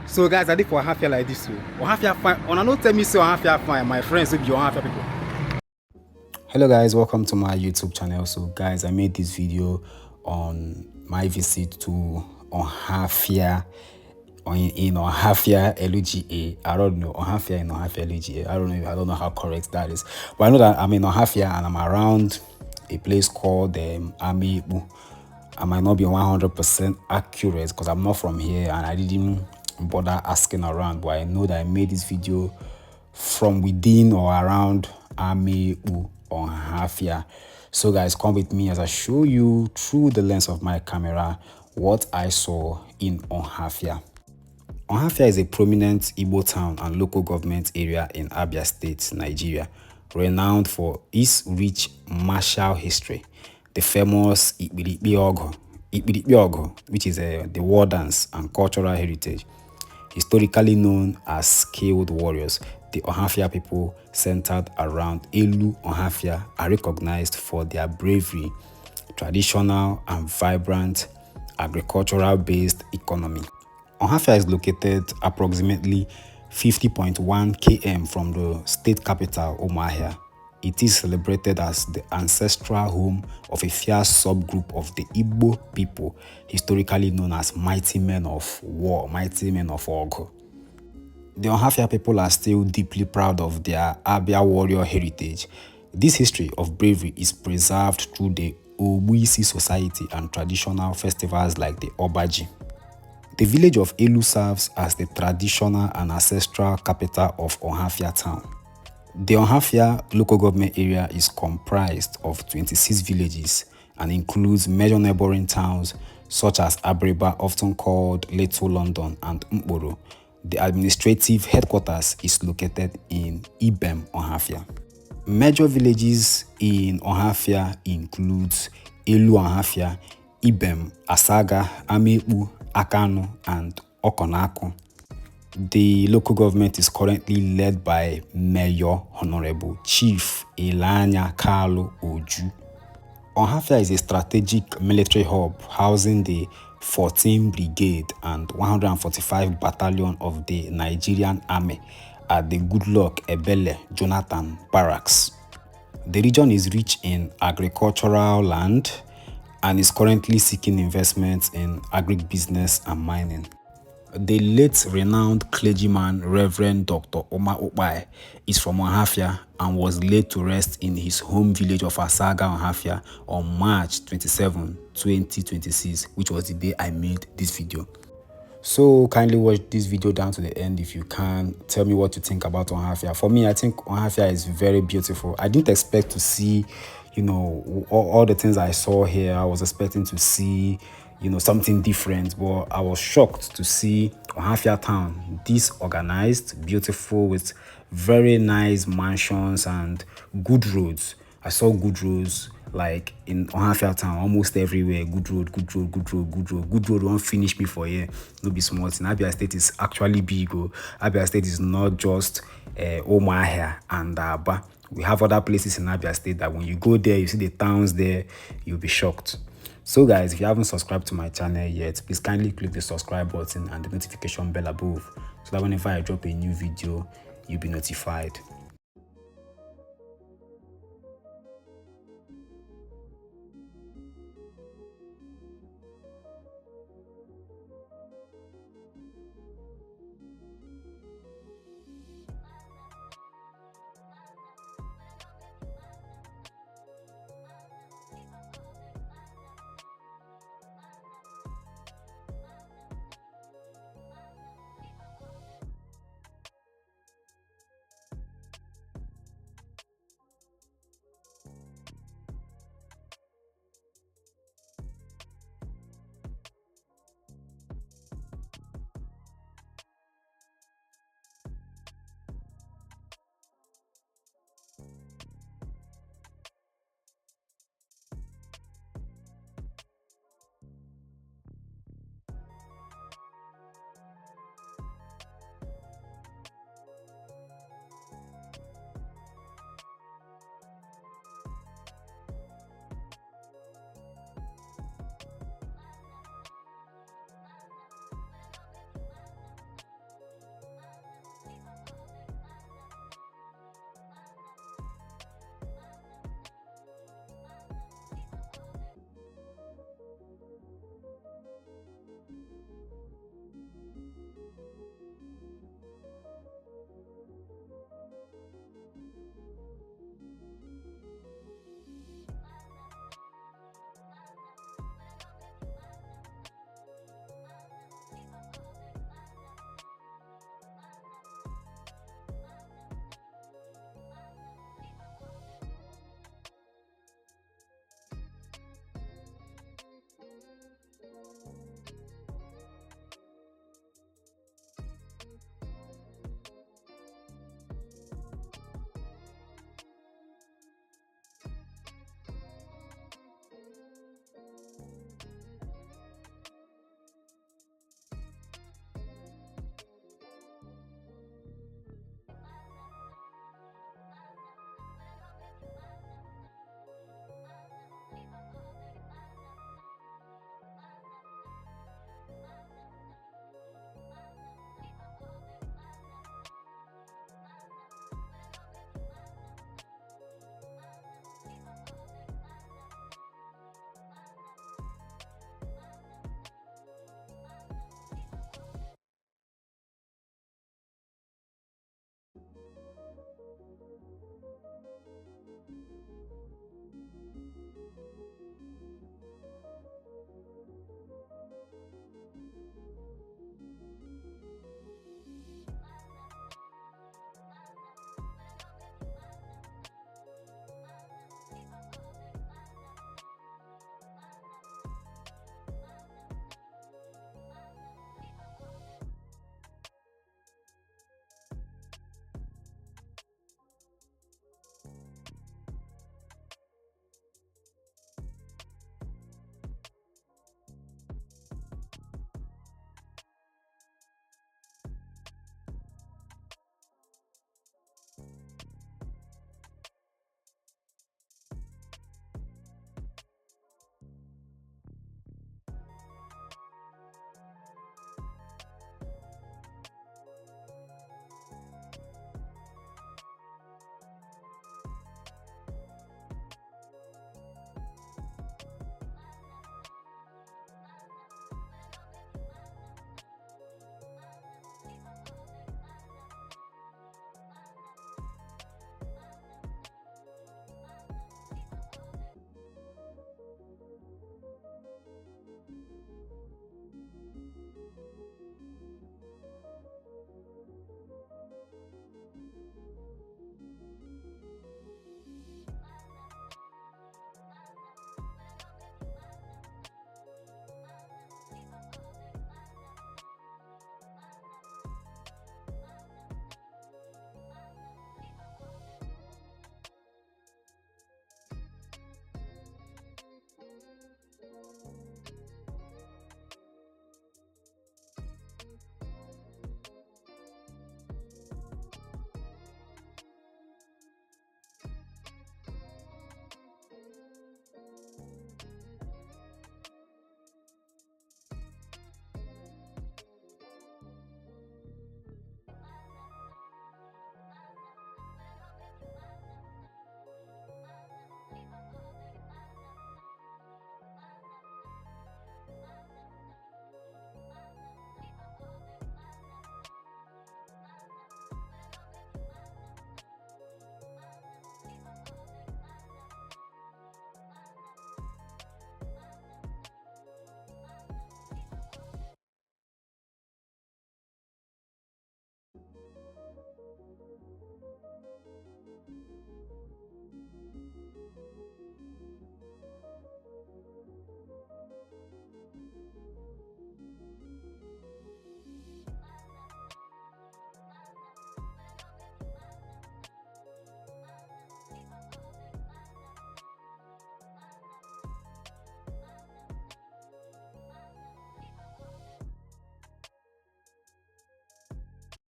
So guys, I did for Ohafia like this. Ohafia fine. On not tell me say Ohafia fine. My friends will be Ohafia people. Hello guys, welcome to my YouTube channel. So guys, I made this video on my visit to Onafia in Onafia LGA. I don't know Onafia in Onafia LGA. I don't know how correct that is, but I know that I'm in Onafia and I'm around a place called Amaekpu. I might not be 100% accurate because I'm not from here and I didn't bother asking around, but I know that I made this video from within or around Amaekpu Ohafia. So guys, come with me as I show you through the lens of my camera what I saw in Onafia. Onafia is a prominent Igbo town and local government area in Abia State, Nigeria, renowned for its rich martial history. The famous Ikpirikpi, which is the war dance and cultural heritage. Historically known as skilled warriors, the Onafia people centered around Elu Onafia are recognized for their bravery, traditional and vibrant agricultural-based economy. Onafia is located approximately 50.1 km from the state capital, Umuahia. It is celebrated as the ancestral home of a fierce subgroup of the Igbo people, historically known as mighty men of war, mighty men of Ogo. The Onafia people are still deeply proud of their Abia warrior heritage. This history of bravery is preserved through the Obuisi society and traditional festivals like the Obaji. The village of Elu serves as the traditional and ancestral capital of Onafia town. The Onafia local government area is comprised of 26 villages and includes major neighboring towns such as Abia, often called Little London, and Mkporo. The administrative headquarters is located in Ibem, Onafia. Major villages in Onafia includes Elu Onafia, Ibem, Asaga, Amaekpu, Akano, and Okonako. The local government is currently led by Mayor Honorable Chief Elanya Carlo Oju. Onafia is a strategic military hub housing the 14th Brigade and 145 Battalion of the Nigerian Army at the Goodluck Ebele Jonathan Barracks. The region is rich in agricultural land and is currently seeking investments in agribusiness and mining. The late renowned clergyman Reverend Dr. Umuahia.It is from Onafia and was laid to rest in his home village of Asaga, Onafia on March 27, 2026, which was the day I made this video. So kindly watch this video down to the end if you can. Tell me what you think about Onafia. For me, I think Onafia is very beautiful. I didn't expect to see, all the things I saw here. I was expecting to see, something different, but I was shocked to see Onafia town this organized, beautiful, with very nice mansions and good roads. I saw good roads like in Onafia town almost everywhere. Good road won't finish me for here. No be small thing. Abia State is actually big. Abia State is not just Umuahia and Aba. We have other places in Abia State that when you go there, you see the towns there, you'll be shocked. So guys, if you haven't subscribed to my channel yet, please kindly click the subscribe button and the notification bell above so that whenever I drop a new video, you'll be notified.